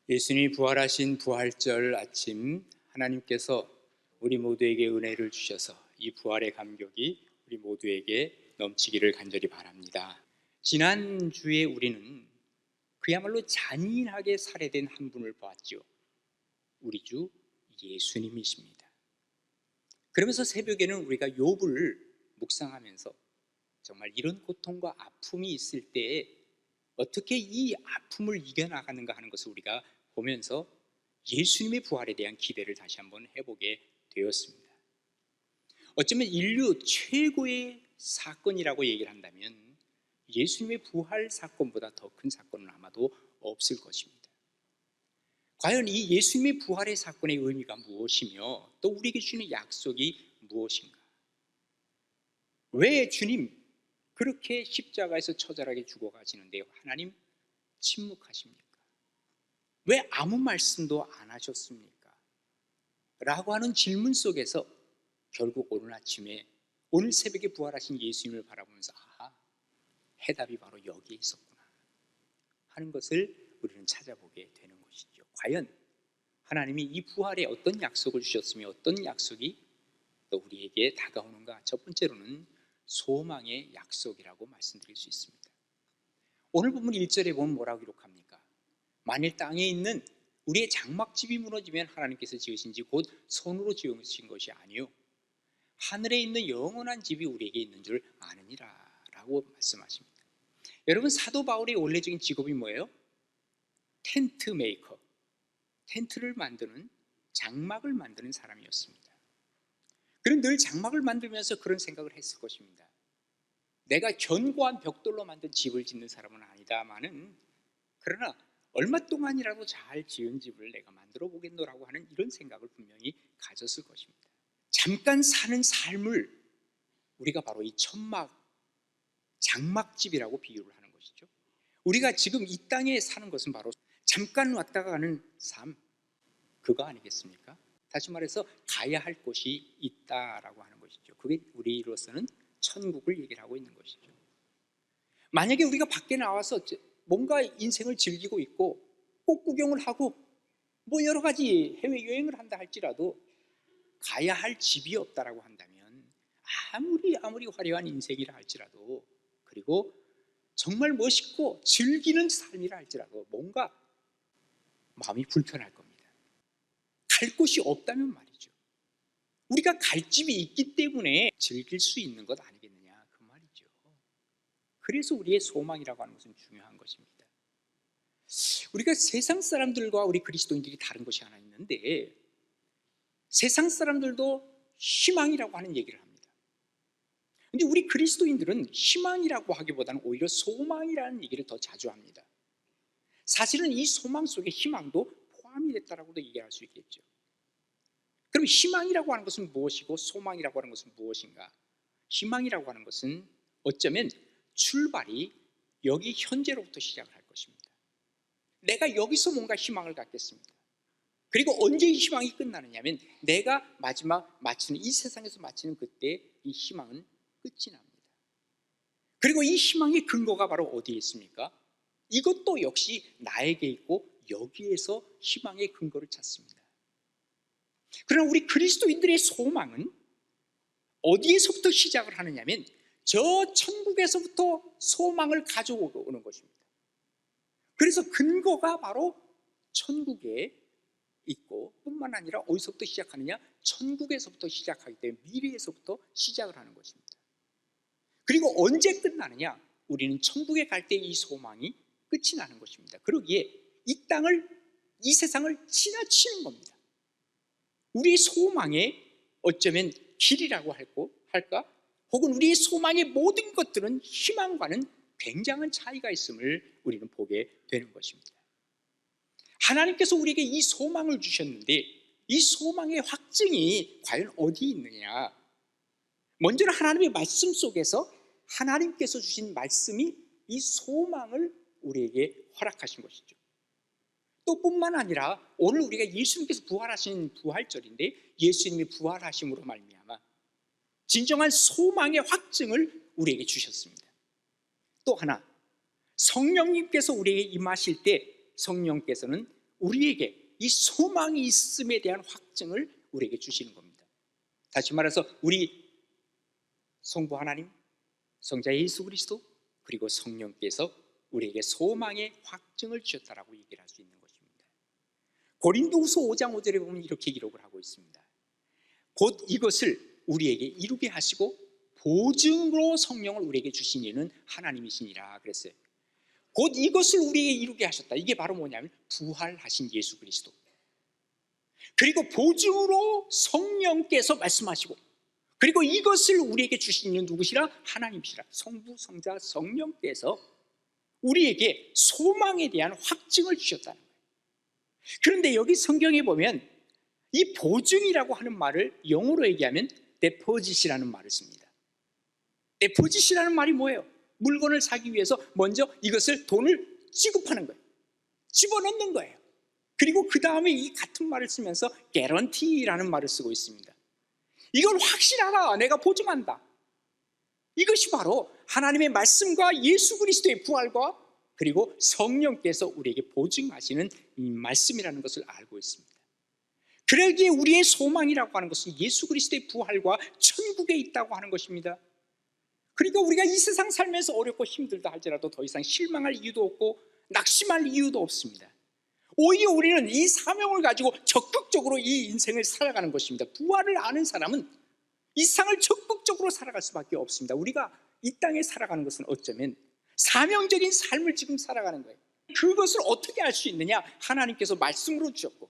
예수님이 부활하신 부활절 아침, 하나님께서 우리 모두에게 은혜를 주셔서 이 부활의 감격이 우리 모두에게 넘치기를 간절히 바랍니다. 지난주에 우리는 그야말로 잔인하게 살해된 한 분을 보았죠. 우리 주 예수님이십니다. 그러면서 새벽에는 우리가 욥을 묵상하면서 정말 이런 고통과 아픔이 있을 때에 어떻게 이 아픔을 이겨나가는가 하는 것을 우리가 보면서 예수님의 부활에 대한 기대를 다시 한번 해보게 되었습니다. 어쩌면 인류 최고의 사건이라고 얘기를 한다면 예수님의 부활 사건보다 더 큰 사건은 아마도 없을 것입니다. 과연 이 예수님의 부활의 사건의 의미가 무엇이며 또 우리에게 주는 약속이 무엇인가? 왜 주님 그렇게 십자가에서 처절하게 죽어가시는데 하나님 침묵하십니까? 왜 아무 말씀도 안 하셨습니까? 라고 하는 질문 속에서 결국 오늘 아침에 오늘 새벽에 부활하신 예수님을 바라보면서 해답이 바로 여기에 있었구나 하는 것을 우리는 찾아보게 되는 것이죠. 과연 하나님이 이 부활에 어떤 약속을 주셨으며 어떤 약속이 또 우리에게 다가오는가? 첫 번째로는 소망의 약속이라고 말씀드릴 수 있습니다. 오늘 본문 1절에 보면 뭐라고 기록합니까? 만일 땅에 있는 우리의 장막집이 무너지면 하나님께서 지으신 집 곧 손으로 지으신 것이 아니요 하늘에 있는 영원한 집이 우리에게 있는 줄 아느니라 라고 말씀하십니다. 여러분, 사도 바울의 원래적인 직업이 뭐예요? 텐트 메이커, 텐트를 만드는, 장막을 만드는 사람이었습니다. 그는 늘 장막을 만들면서 그런 생각을 했을 것입니다. 내가 견고한 벽돌로 만든 집을 짓는 사람은 아니다마는 그러나 얼마 동안이라도 잘 지은 집을 내가 만들어 보겠노라고 하는 이런 생각을 분명히 가졌을 것입니다. 잠깐 사는 삶을 우리가 바로 이 천막, 장막집이라고 비유를 하는 것이죠. 우리가 지금 이 땅에 사는 것은 바로 잠깐 왔다가 가는 삶, 그거 아니겠습니까? 다시 말해서 가야 할 곳이 있다라고 하는 것이죠. 그게 우리로서는 천국을 얘기를 하고 있는 것이죠. 만약에 우리가 밖에 나와서 뭔가 인생을 즐기고 있고 꽃 구경을 하고 뭐 여러 가지 해외여행을 한다 할지라도 가야 할 집이 없다라고 한다면 아무리 화려한 인생이라 할지라도 그리고 정말 멋있고 즐기는 삶이라 할지라도 뭔가 마음이 불편할 겁니다. 갈 곳이 없다면 말이죠. 우리가 갈 집이 있기 때문에 즐길 수 있는 것 아니겠느냐 그 말이죠. 그래서 우리의 소망이라고 하는 것은 중요한 것입니다. 우리가 세상 사람들과 우리 그리스도인들이 다른 것이 하나 있는데 세상 사람들도 희망이라고 하는 얘기를 합니다. 그런데 우리 그리스도인들은 희망이라고 하기보다는 오히려 소망이라는 얘기를 더 자주 합니다. 사실은 이 소망 속에 희망도 포함이 됐다라고도 얘기할 수 있겠죠. 그럼 희망이라고 하는 것은 무엇이고 소망이라고 하는 것은 무엇인가? 희망이라고 하는 것은 어쩌면 출발이 여기 현재로부터 시작을 할 것입니다. 내가 여기서 뭔가 희망을 갖겠습니다. 그리고 언제 이 희망이 끝나느냐 하면 내가 마지막 마치는 이 세상에서 마치는 그때 이 희망은 끝이 납니다. 그리고 이 희망의 근거가 바로 어디에 있습니까? 이것도 역시 나에게 있고 여기에서 희망의 근거를 찾습니다. 그러나 우리 그리스도인들의 소망은 어디에서부터 시작을 하느냐 하면 저 천국에서부터 소망을 가져오는 것입니다. 그래서 근거가 바로 천국에 있고 뿐만 아니라 어디서부터 시작하느냐? 천국에서부터 시작하기 때문에 미래에서부터 시작을 하는 것입니다. 그리고 언제 끝나느냐? 우리는 천국에 갈 때 이 소망이 끝이 나는 것입니다. 그러기에 이 땅을, 이 세상을 지나치는 겁니다. 우리의 소망의 어쩌면 길이라고 할까? 혹은 우리의 소망의 모든 것들은 희망과는 굉장한 차이가 있음을 우리는 보게 되는 것입니다. 하나님께서 우리에게 이 소망을 주셨는데 이 소망의 확증이 과연 어디에 있느냐? 먼저는 하나님의 말씀 속에서 하나님께서 주신 말씀이 이 소망을 우리에게 허락하신 것이죠. 또 뿐만 아니라 오늘 우리가 예수님께서 부활하신 부활절인데 예수님이 부활하심으로 말미암아 진정한 소망의 확증을 우리에게 주셨습니다. 또 하나, 성령님께서 우리에게 임하실 때 성령께서는 우리에게 이 소망이 있음에 대한 확증을 우리에게 주시는 겁니다. 다시 말해서 우리 성부 하나님, 성자 예수 그리스도, 그리고 성령께서 우리에게 소망의 확증을 주셨다라고 얘기를 할 수 있는 것입니다. 고린도후서 5장 5절에 보면 이렇게 기록을 하고 있습니다. 곧 이것을 우리에게 이루게 하시고 보증으로 성령을 우리에게 주신 이는 하나님이시니라 그랬어요. 곧 이것을 우리에게 이루게 하셨다. 이게 바로 뭐냐면 부활하신 예수 그리스도, 그리고 보증으로 성령께서 말씀하시고, 그리고 이것을 우리에게 주신 이는 누구시라? 하나님이시라. 성부, 성자, 성령께서 우리에게 소망에 대한 확증을 주셨다는 거예요. 그런데 여기 성경에 보면 이 보증이라고 하는 말을 영어로 얘기하면 deposit이라는 말을 씁니다. deposit이라는 말이 뭐예요? 물건을 사기 위해서 먼저 이것을 돈을 지급하는 거예요. 집어넣는 거예요. 그리고 그 다음에 이 같은 말을 쓰면서 guarantee라는 말을 쓰고 있습니다. 이걸 확신하라, 내가 보증한다. 이것이 바로 하나님의 말씀과 예수 그리스도의 부활과 그리고 성령께서 우리에게 보증하시는 이 말씀이라는 것을 알고 있습니다. 그러기에 우리의 소망이라고 하는 것은 예수 그리스도의 부활과 천국에 있다고 하는 것입니다. 그러니까 우리가 이 세상 살면서 어렵고 힘들다 할지라도 더 이상 실망할 이유도 없고 낙심할 이유도 없습니다. 오히려 우리는 이 사명을 가지고 적극적으로 이 인생을 살아가는 것입니다. 부활을 아는 사람은 이 세상을 적극적으로 살아갈 수밖에 없습니다. 우리가 이 땅에 살아가는 것은 어쩌면 사명적인 삶을 지금 살아가는 거예요. 그것을 어떻게 알 수 있느냐? 하나님께서 말씀으로 주셨고,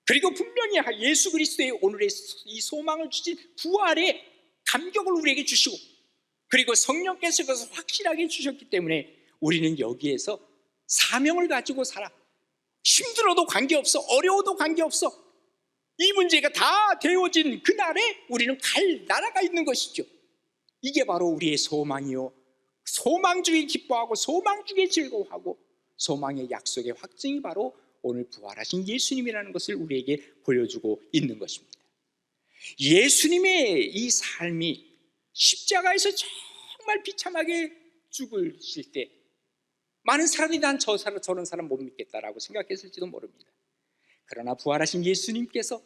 그리고 분명히 예수 그리스도의 오늘의 이 소망을 주신 부활의 감격을 우리에게 주시고, 그리고 성령께서 그것을 확실하게 주셨기 때문에 우리는 여기에서 사명을 가지고 살아. 힘들어도 관계없어, 어려워도 관계없어. 이 문제가 다 되어진 그날에 우리는 갈 나라가 있는 것이죠. 이게 바로 우리의 소망이요, 소망 중에 기뻐하고 소망 중에 즐거워하고 소망의 약속의 확증이 바로 오늘 부활하신 예수님이라는 것을 우리에게 보여주고 있는 것입니다. 예수님의 이 삶이 십자가에서 정말 비참하게 죽으실 때 많은 사람이 난 저런 사람 못 믿겠다라고 생각했을지도 모릅니다. 그러나 부활하신 예수님께서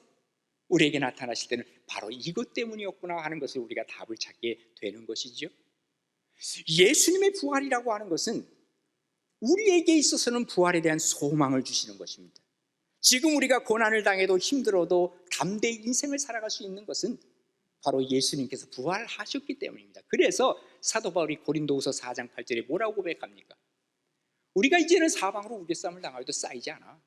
우리에게 나타나실 때는 바로 이것 때문이었구나 하는 것을 우리가 답을 찾게 되는 것이죠. 예수님의 부활이라고 하는 것은 우리에게 있어서는 부활에 대한 소망을 주시는 것입니다. 지금 우리가 고난을 당해도 힘들어도 담대히 인생을 살아갈 수 있는 것은 바로 예수님께서 부활하셨기 때문입니다. 그래서 사도 바울이 고린도후서 4장 8절에 뭐라고 고백합니까? 우리가 이제는 사방으로 우겨쌈을 당하여도 쌓이지 않아.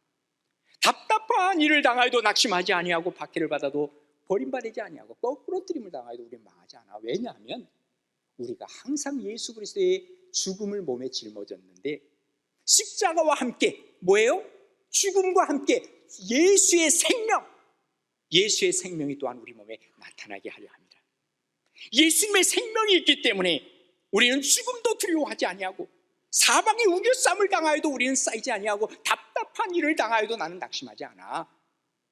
답답한 일을 당하여도 낙심하지 아니하고 박해를 받아도 버림받지 아니하고 거꾸로 뜨림을 당하여도 우리는 망하지 않아. 왜냐하면 우리가 항상 예수 그리스도의 죽음을 몸에 짊어졌는데 십자가와 함께 뭐예요? 죽음과 함께 예수의 생명이 또한 우리 몸에 나타나게 하려 합니다. 예수님의 생명이 있기 때문에 우리는 죽음도 두려워하지 아니하고 사방에 우겨쌈을 당하여도 우리는 쌓이지 아니하고 답답한 일을 당하여도 나는 낙심하지 않아.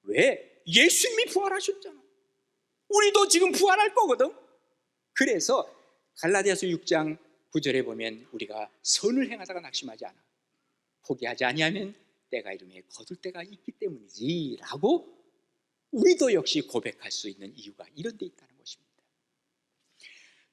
왜? 예수님이 부활하셨잖아. 우리도 지금 부활할 거거든. 그래서 갈라디아서 6장 9절에 보면 우리가 선을 행하다가 낙심하지 않아. 포기하지 아니하면 때가 이르매 거둘 때가 있기 때문이지 라고 우리도 역시 고백할 수 있는 이유가 이런 데 있다는 것입니다.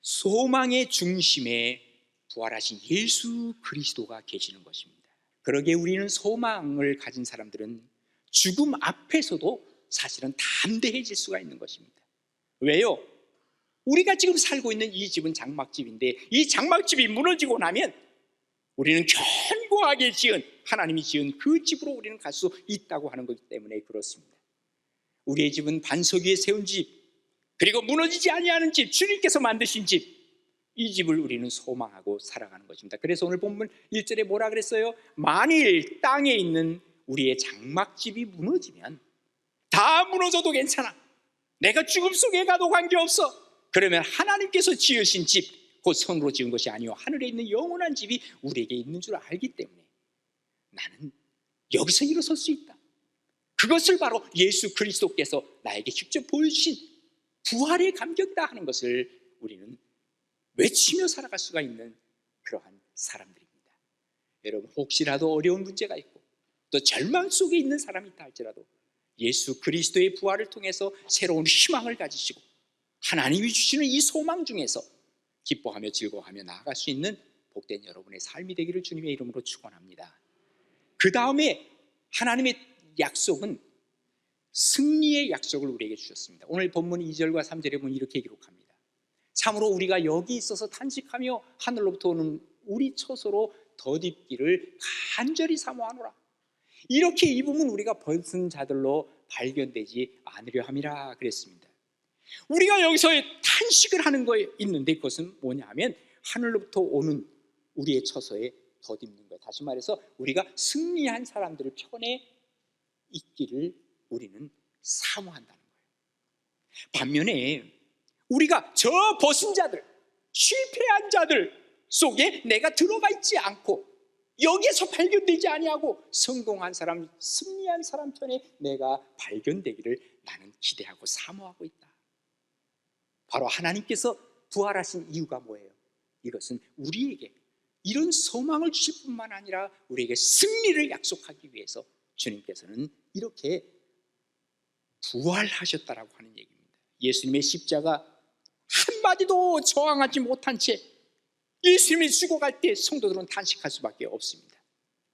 소망의 중심에 부활하신 예수 그리스도가 계시는 것입니다. 그러기에 우리는 소망을 가진 사람들은 죽음 앞에서도 사실은 담대해질 수가 있는 것입니다. 왜요? 우리가 지금 살고 있는 이 집은 장막집인데 이 장막집이 무너지고 나면 우리는 견고하게 지은, 하나님이 지은 그 집으로 우리는 갈 수 있다고 하는 것이기 때문에 그렇습니다. 우리의 집은 반석 위에 세운 집, 그리고 무너지지 아니하는 집, 주님께서 만드신 집, 이 집을 우리는 소망하고 살아가는 것입니다. 그래서 오늘 본문 1절에 뭐라 그랬어요? 만일 땅에 있는 우리의 장막집이 무너지면 다 무너져도 괜찮아. 내가 죽음 속에 가도 관계없어. 그러면 하나님께서 지으신 집, 곧 손으로 지은 것이 아니요 하늘에 있는 영원한 집이 우리에게 있는 줄 알기 때문에 나는 여기서 일어설 수 있다. 그것을 바로 예수 그리스도께서 나에게 직접 보여주신 부활의 감격이다 하는 것을 우리는 외치며 살아갈 수가 있는 그러한 사람들입니다. 여러분, 혹시라도 어려운 문제가 있고 또 절망 속에 있는 사람이 있다 할지라도 예수 그리스도의 부활을 통해서 새로운 희망을 가지시고 하나님이 주시는 이 소망 중에서 기뻐하며 즐거워하며 나아갈 수 있는 복된 여러분의 삶이 되기를 주님의 이름으로 축원합니다. 그 다음에 하나님의 약속은 승리의 약속을 우리에게 주셨습니다. 오늘 본문 2절과 3절에 보면 이렇게 기록합니다. 참으로 우리가 여기 있어서 탄식하며 하늘로부터 오는 우리 처소로 덧입기를 간절히 사모하노라. 이렇게 입으면 우리가 벗은 자들로 발견되지 않으려 함이라 그랬습니다. 우리가 여기서 탄식을 하는 거에 있는데 그것은 뭐냐 하면 하늘로부터 오는 우리의 처소에 덧입는 거예요. 다시 말해서 우리가 승리한 사람들을 편에 있기를 우리는 사모한다는 거예요. 반면에 우리가 저 벗은 자들, 실패한 자들 속에 내가 들어가 있지 않고 여기에서 발견되지 아니하고 성공한 사람, 승리한 사람 편에 내가 발견되기를 나는 기대하고 사모하고 있다. 바로 하나님께서 부활하신 이유가 뭐예요? 이것은 우리에게 이런 소망을 주실 뿐만 아니라 우리에게 승리를 약속하기 위해서 주님께서는 이렇게 부활하셨다라고 하는 얘기입니다. 예수님의 십자가 한마디도 저항하지 못한 채 예수님이 죽어갈 때 성도들은 탄식할 수밖에 없습니다.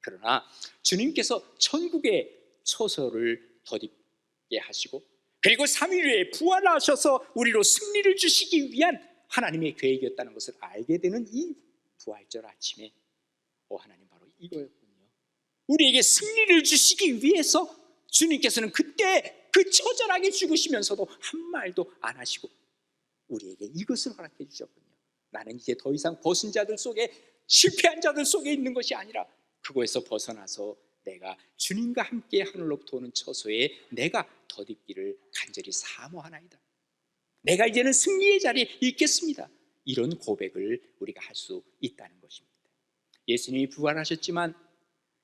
그러나 주님께서 천국의 처소를 덧입게 하시고 그리고 3일 후에 부활하셔서 우리로 승리를 주시기 위한 하나님의 계획이었다는 것을 알게 되는 이 부활절 아침에 하나님 바로 이거였군요. 우리에게 승리를 주시기 위해서 주님께서는 그때 그 처절하게 죽으시면서도 한 말도 안 하시고 우리에게 이것을 허락해 주셨군요. 나는 이제 더 이상 벗은 자들 속에 실패한 자들 속에 있는 것이 아니라 그곳에서 벗어나서 내가 주님과 함께 하늘로부터 오는 처소에 내가 덧입기를 간절히 사모하나이다. 내가 이제는 승리의 자리에 있겠습니다. 이런 고백을 우리가 할 수 있다는 것입니다. 예수님이 부활하셨지만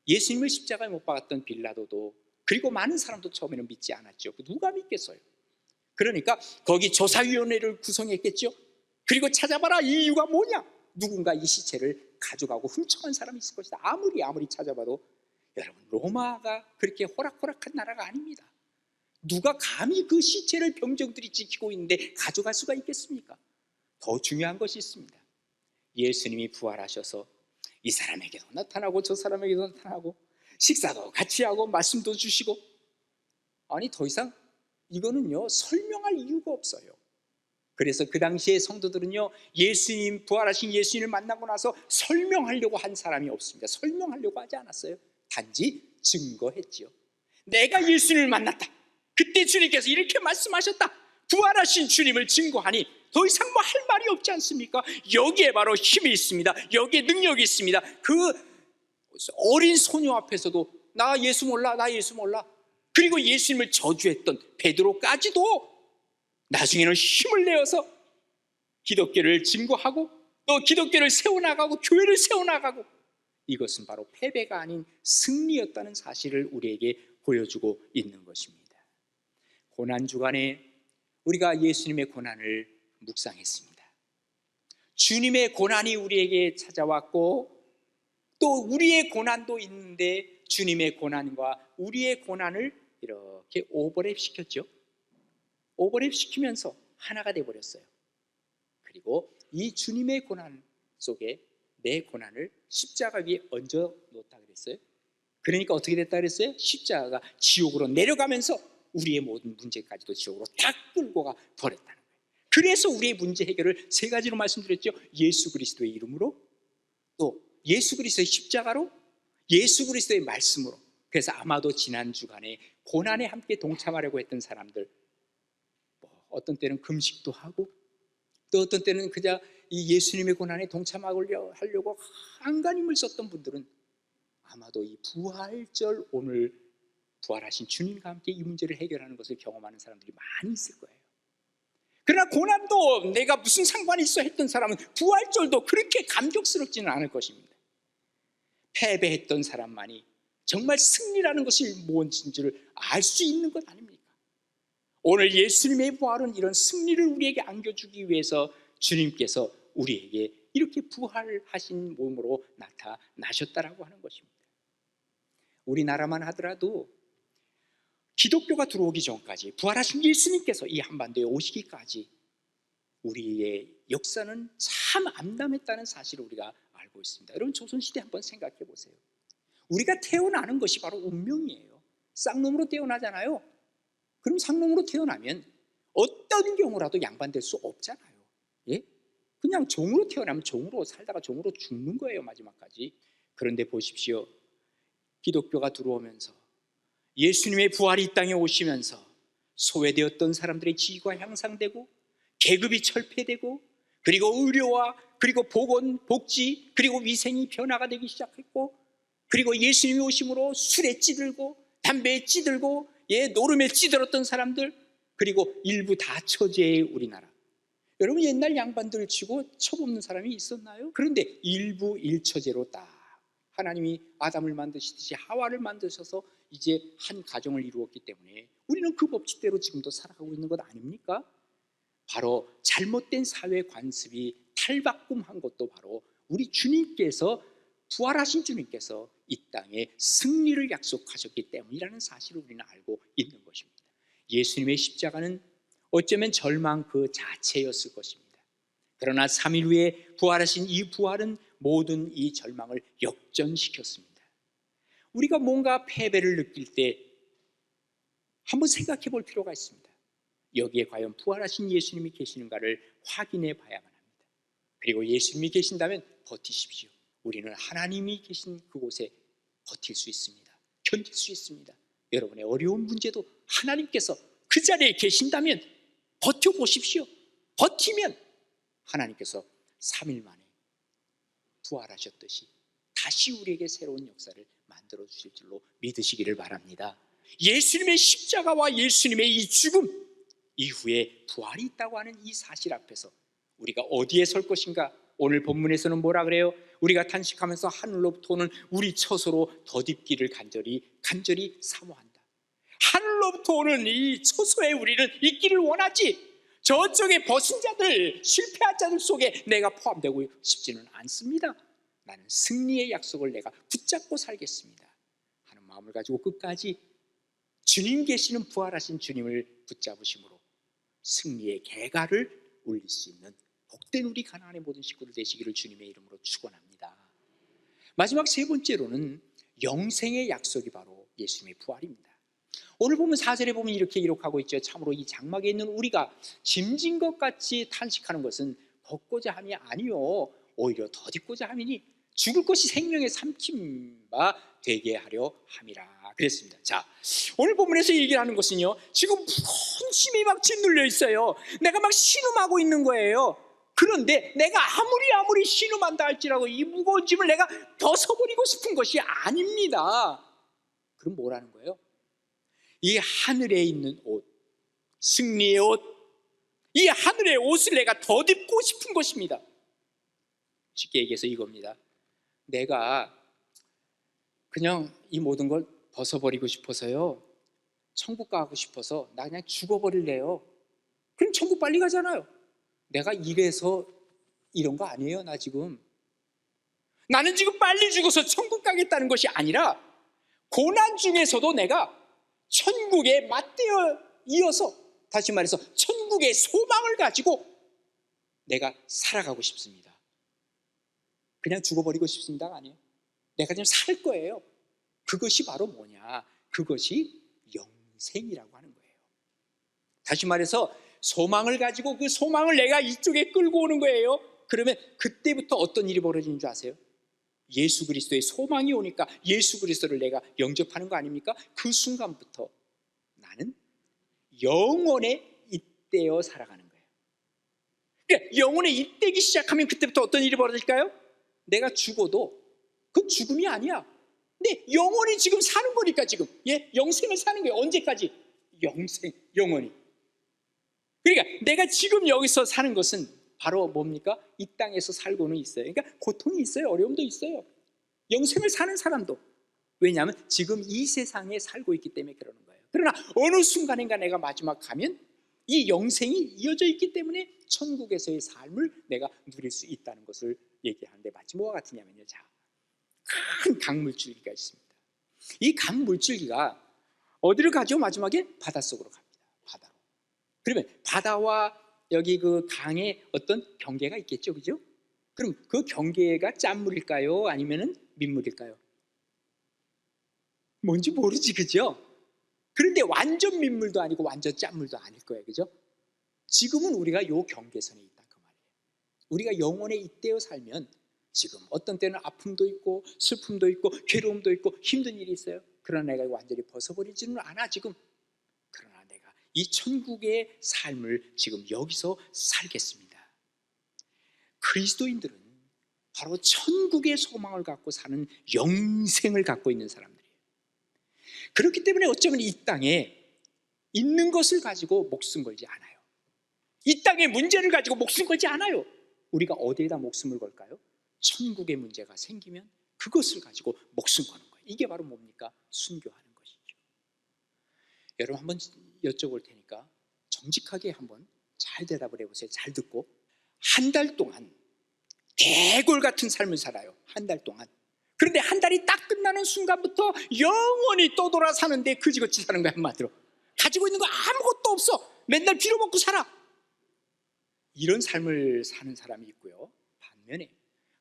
예수님을 십자가에 못 박았던 빌라도도 그리고 많은 사람도 처음에는 믿지 않았죠. 누가 믿겠어요? 그러니까 거기 조사위원회를 구성했겠죠. 그리고 찾아봐라, 이 이유가 뭐냐? 누군가 이 시체를 가져가고 훔쳐간 사람이 있을 것이다. 아무리 찾아봐도 여러분, 로마가 그렇게 호락호락한 나라가 아닙니다. 누가 감히 그 시체를 병정들이 지키고 있는데 가져갈 수가 있겠습니까? 더 중요한 것이 있습니다. 예수님이 부활하셔서 이 사람에게도 나타나고 저 사람에게도 나타나고 식사도 같이 하고 말씀도 주시고, 아니 더 이상 이거는요 설명할 이유가 없어요. 그래서 그 당시에 성도들은요 예수님, 부활하신 예수님을 만나고 나서 설명하려고 한 사람이 없습니다. 설명하려고 하지 않았어요. 단지 증거했지요. 내가 예수님을 만났다. 그때 주님께서 이렇게 말씀하셨다. 부활하신 주님을 증거하니 더 이상 뭐 할 말이 없지 않습니까? 여기에 바로 힘이 있습니다. 여기에 능력이 있습니다. 그 어린 소녀 앞에서도 나 예수 몰라, 나 예수 몰라. 그리고 예수님을 저주했던 베드로까지도 나중에는 힘을 내어서 기독교를 증거하고 또 기독교를 세워나가고 교회를 세워나가고, 이것은 바로 패배가 아닌 승리였다는 사실을 우리에게 보여주고 있는 것입니다. 고난주간에 우리가 예수님의 고난을 묵상했습니다. 주님의 고난이 우리에게 찾아왔고 또 우리의 고난도 있는데 주님의 고난과 우리의 고난을 이렇게 오버랩 시켰죠. 오버랩 시키면서 하나가 되어버렸어요. 그리고 이 주님의 고난 속에 내 고난을 십자가 위에 얹어 놓았다 그랬어요. 그러니까 어떻게 됐다 그랬어요? 십자가가 지옥으로 내려가면서 우리의 모든 문제까지도 지옥으로 다 끌고 가 버렸다는 거예요. 그래서 우리의 문제 해결을 세 가지로 말씀드렸죠. 예수 그리스도의 이름으로, 또 예수 그리스도의 십자가로, 예수 그리스도의 말씀으로. 그래서 아마도 지난 주간에 고난에 함께 동참하려고 했던 사람들, 어떤 때는 금식도 하고 또 어떤 때는 그저 이 예수님의 고난에 동참하려고 안간힘을 썼던 분들은 아마도 이 부활절 오늘 부활하신 주님과 함께 이 문제를 해결하는 것을 경험하는 사람들이 많이 있을 거예요. 그러나 고난도 내가 무슨 상관이 있어 했던 사람은 부활절도 그렇게 감격스럽지는 않을 것입니다. 패배했던 사람만이 정말 승리라는 것이 뭔지를 알 수 있는 것 아닙니까? 오늘 예수님의 부활은 이런 승리를 우리에게 안겨주기 위해서 주님께서 우리에게 이렇게 부활하신 몸으로 나타나셨다라고 하는 것입니다. 우리나라만 하더라도 기독교가 들어오기 전까지 부활하신 예수님께서 이 한반도에 오시기까지 우리의 역사는 참 암담했다는 사실을 우리가 알고 있습니다. 여러분, 조선시대 한번 생각해 보세요. 우리가 태어나는 것이 바로 운명이에요. 쌍놈으로 태어나잖아요. 그럼 쌍놈으로 태어나면 어떤 경우라도 양반될 수 없잖아요. 예? 그냥 종으로 태어나면 종으로 살다가 종으로 죽는 거예요, 마지막까지. 그런데 보십시오. 기독교가 들어오면서 예수님의 부활이 이 땅에 오시면서 소외되었던 사람들의 지위가 향상되고 계급이 철폐되고 그리고 의료와 그리고 보건, 복지 그리고 위생이 변화가 되기 시작했고 그리고 예수님이 오심으로 술에 찌들고 담배에 찌들고 노름에 찌들었던 사람들 그리고 일부 다처제의 우리나라. 여러분, 옛날 양반들 치고 첩없는 사람이 있었나요? 그런데 일부 일처제로 딱 하나님이 아담을 만드시듯이 하와를 만드셔서 이제 한 가정을 이루었기 때문에 우리는 그 법칙대로 지금도 살아가고 있는 것 아닙니까? 바로 잘못된 사회 관습이 탈바꿈한 것도 바로 우리 주님께서, 부활하신 주님께서 이 땅에 승리를 약속하셨기 때문이라는 사실을 우리는 알고 있는 것입니다. 예수님의 십자가는 어쩌면 절망 그 자체였을 것입니다. 그러나 3일 후에 부활하신 이 부활은 모든 이 절망을 역전시켰습니다. 우리가 뭔가 패배를 느낄 때 한번 생각해 볼 필요가 있습니다. 여기에 과연 부활하신 예수님이 계시는가를 확인해 봐야만 합니다. 그리고 예수님이 계신다면 버티십시오. 우리는 하나님이 계신 그곳에 버틸 수 있습니다. 견딜 수 있습니다. 여러분의 어려운 문제도 하나님께서 그 자리에 계신다면 버텨보십시오. 버티면 하나님께서 3일 만에 부활하셨듯이 다시 우리에게 새로운 역사를 만들어 주실 줄로 믿으시기를 바랍니다. 예수님의 십자가와 예수님의 이 죽음 이후에 부활이 있다고 하는 이 사실 앞에서 우리가 어디에 설 것인가? 오늘 본문에서는 뭐라 그래요? 우리가 탄식하면서 하늘로부터 오는 우리 처소로 덧입기를 간절히 사모한다. 하늘로부터 오는 이 처소에 우리는 있기를 원하지, 저쪽에 벗은 자들, 실패한 자들 속에 내가 포함되고 싶지는 않습니다. 나는 승리의 약속을 내가 붙잡고 살겠습니다 하는 마음을 가지고 끝까지 주님 계시는 부활하신 주님을 붙잡으심으로 승리의 개가를 울릴 수 있는 복된 우리 가나안의 모든 식구들 되시기를 주님의 이름으로 축원합니다. 마지막 세 번째로는 영생의 약속이 바로 예수님의 부활입니다. 오늘 보면 4절에 보면 이렇게 기록하고 있죠. 참으로 이 장막에 있는 우리가 짐진 것 같이 탄식하는 것은 벗고자 함이 아니요 오히려 덧입고자 함이니 죽을 것이 생명의 삼킴바 되게 하려 함이라 그랬습니다. 자, 오늘 본문에서 얘기하는 것은요, 지금 무거운 짐이 막 짓눌려 있어요. 내가 막 신음하고 있는 거예요. 그런데 내가 아무리 신음한다 할지라도 이 무거운 짐을 내가 벗어버리고 싶은 것이 아닙니다. 그럼 뭐라는 거예요? 이 하늘에 있는 옷, 승리의 옷, 이 하늘의 옷을 내가 덧입고 싶은 것입니다. 쉽게 얘기해서 이겁니다. 내가 그냥 이 모든 걸 벗어버리고 싶어서요, 천국 가고 싶어서 나 그냥 죽어버릴래요. 그럼 천국 빨리 가잖아요. 내가 이래서 이런 거 아니에요. 나는 지금 빨리 죽어서 천국 가겠다는 것이 아니라 고난 중에서도 내가 천국에 맞대어 이어서, 다시 말해서 천국의 소망을 가지고 내가 살아가고 싶습니다. 그냥 죽어버리고 싶습니다가 아니에요. 내가 좀 살 거예요. 그것이 바로 뭐냐? 그것이 영생이라고 하는 거예요. 다시 말해서 소망을 가지고 그 소망을 내가 이쪽에 끌고 오는 거예요. 그러면 그때부터 어떤 일이 벌어지는 줄 아세요? 예수 그리스도의 소망이 오니까 예수 그리스도를 내가 영접하는 거 아닙니까? 그 순간부터 나는 영원에 잇대어 살아가는 거예요. 그러니까 영원에 잇대기 시작하면 그때부터 어떤 일이 벌어질까요? 내가 죽어도 그 죽음이 아니야. 근데 영원히 지금 사는 거니까 지금 영생을 사는 거예요. 언제까지? 영생, 영원히. 그러니까 내가 지금 여기서 사는 것은 바로 뭡니까? 이 땅에서 살고는 있어요. 그러니까 고통이 있어요. 어려움도 있어요. 영생을 사는 사람도. 왜냐하면 지금 이 세상에 살고 있기 때문에 그러는 거예요. 그러나 어느 순간인가 내가 마지막 가면 이 영생이 이어져 있기 때문에 천국에서의 삶을 내가 누릴 수 있다는 것을 얘기하는데, 마치 뭐와 같으냐면요, 자, 큰 강물줄기가 있습니다. 이 강 물줄기가 어디를 가죠? 마지막에 바닷속으로 갑니다. 바다로. 그러면 바다와 여기 그 강에 어떤 경계가 있겠죠, 그죠? 그럼 그 경계가 짠물일까요? 아니면은 민물일까요? 뭔지 모르지, 그죠? 그런데 완전 민물도 아니고 완전 짠물도 아닐 거예요, 그죠? 지금은 우리가 요 경계선에 있다, 그 말이에요. 우리가 영혼에 잇대어 살면 지금 어떤 때는 아픔도 있고 슬픔도 있고 괴로움도 있고 힘든 일이 있어요. 그러나 내가 완전히 벗어버리지는 않아 지금. 그러나 내가 이 천국의 삶을 지금 여기서 살겠습니다. 그리스도인들은 바로 천국의 소망을 갖고 사는 영생을 갖고 있는 사람들이에요. 그렇기 때문에 어쩌면 이 땅에 있는 것을 가지고 목숨 걸지 않아요. 이 땅의 문제를 가지고 목숨 걸지 않아요. 우리가 어디에다 목숨을 걸까요? 천국의 문제가 생기면 그것을 가지고 목숨 거는 거예요. 이게 바로 뭡니까? 순교하는 것이죠. 여러분 한번 여쭤볼 테니까 정직하게 한번 잘 대답을 해보세요. 잘 듣고. 한 달 동안 대골 같은 삶을 살아요. 한 달 동안. 그런데 한 달이 딱 끝나는 순간부터 영원히 떠돌아 사는데 그지같이 사는 거야, 한마디로. 가지고 있는 거 아무것도 없어. 맨날 빌어먹고 살아. 이런 삶을 사는 사람이 있고요. 반면에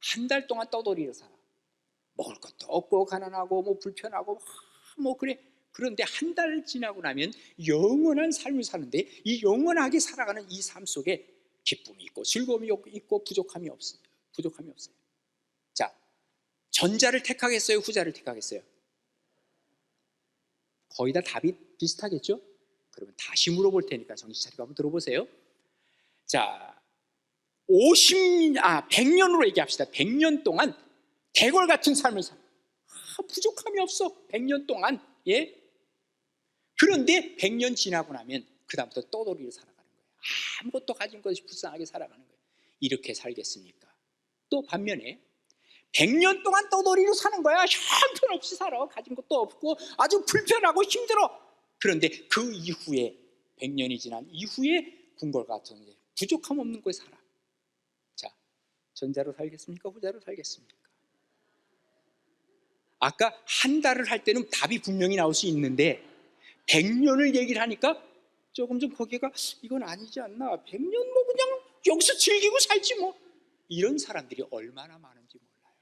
한 달 동안 떠돌이로 살아. 먹을 것도 없고 가난하고 뭐 불편하고 뭐 그래. 그런데 한 달 지나고 나면 영원한 삶을 사는데 이 영원하게 살아가는 이 삶 속에 기쁨이 있고 즐거움이 있고 부족함이 없어요. 자, 전자를 택하겠어요? 후자를 택하겠어요? 거의 다 답이 비슷하겠죠? 그러면 다시 물어볼 테니까 정신 차리고 한번 들어보세요. 자, 100년으로 얘기합시다. 100년 동안 대궐 같은 삶을 살아. 부족함이 없어. 100년 동안. 예? 그런데 100년 지나고 나면 그 다음부터 떠돌이로 살아가는 거예요. 아무것도 가진 것이 불쌍하게 살아가는 거예요. 이렇게 살겠습니까? 또 반면에 100년 동안 떠돌이로 사는 거야. 형편없이 살아. 가진 것도 없고 아주 불편하고 힘들어. 그런데 그 이후에 100년이 지난 이후에 궁궐 같은 게 부족함 없는 곳에 살아. 자, 전자로 살겠습니까? 후자로 살겠습니까? 아까 한 달을 할 때는 답이 분명히 나올 수 있는데 100년을 얘기를 하니까 조금 좀 거기가 이건 아니지 않나. 100년 뭐 그냥 여기서 즐기고 살지 뭐. 이런 사람들이 얼마나 많은지 몰라요.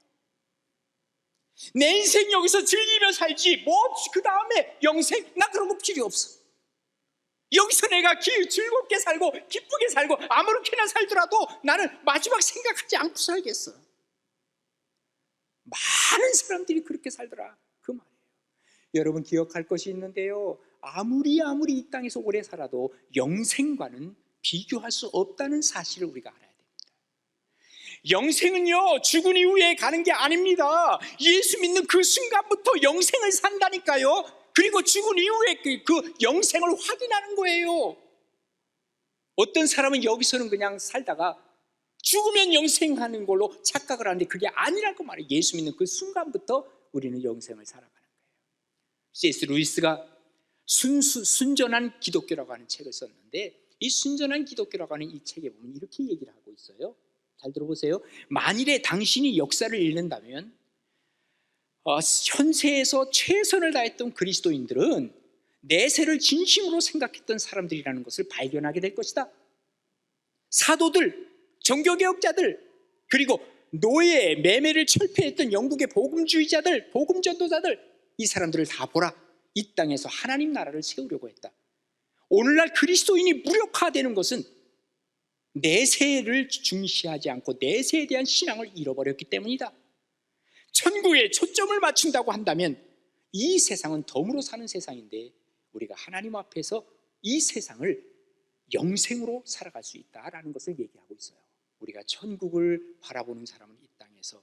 내 인생 여기서 즐기며 살지 뭐 그 다음에 영생 나 그런 거 필요 없어. 여기서 내가 즐겁게 살고 기쁘게 살고 아무렇게나 살더라도 나는 마지막 생각하지 않고 살겠어. 많은 사람들이 그렇게 살더라 그 말이에요. 여러분 기억할 것이 있는데요, 아무리 이 땅에서 오래 살아도 영생과는 비교할 수 없다는 사실을 우리가 알아야 됩니다. 영생은요 죽은 이후에 가는 게 아닙니다. 예수 믿는 그 순간부터 영생을 산다니까요. 그리고 죽은 이후에 그 영생을 확인하는 거예요. 어떤 사람은 여기서는 그냥 살다가 죽으면 영생하는 걸로 착각을 하는데 그게 아니라고 말해요. 예수 믿는 그 순간부터 우리는 영생을 살아가는 거예요. C.S. 루이스가 순전한 기독교라고 하는 책을 썼는데 이 순전한 기독교라고 하는 이 책에 보면 이렇게 얘기를 하고 있어요. 잘 들어보세요. 만일에 당신이 역사를 읽는다면 현세에서 최선을 다했던 그리스도인들은 내세를 진심으로 생각했던 사람들이라는 것을 발견하게 될 것이다. 사도들, 종교개혁자들, 그리고 노예, 매매를 철폐했던 영국의 복음주의자들, 복음전도자들, 이 사람들을 다 보라. 이 땅에서 하나님 나라를 세우려고 했다. 오늘날 그리스도인이 무력화되는 것은 내세를 중시하지 않고 내세에 대한 신앙을 잃어버렸기 때문이다. 천국에 초점을 맞춘다고 한다면 이 세상은 덤으로 사는 세상인데 우리가 하나님 앞에서 이 세상을 영생으로 살아갈 수 있다라는 것을 얘기하고 있어요. 우리가 천국을 바라보는 사람은 이 땅에서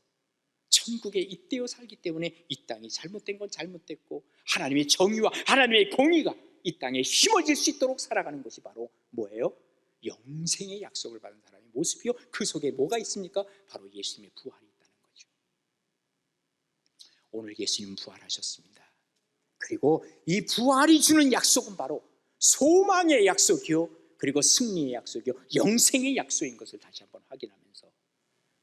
천국에 잇대어 살기 때문에 이 땅이 잘못된 건 잘못됐고 하나님의 정의와 하나님의 공의가 이 땅에 심어질 수 있도록 살아가는 것이 바로 뭐예요? 영생의 약속을 받은 사람의 모습이요. 그 속에 뭐가 있습니까? 바로 예수님의 부활이 있다는 거죠. 오늘 예수님 부활하셨습니다. 그리고 이 부활이 주는 약속은 바로 소망의 약속이요, 그리고 승리의 약속이요, 영생의 약속인 것을 다시 한번 확인하면서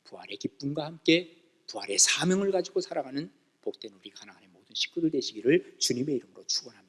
부활의 기쁨과 함께 부활의 사명을 가지고 살아가는 복된 우리 가나안의 모든 식구들 되시기를 주님의 이름으로 축원합니다.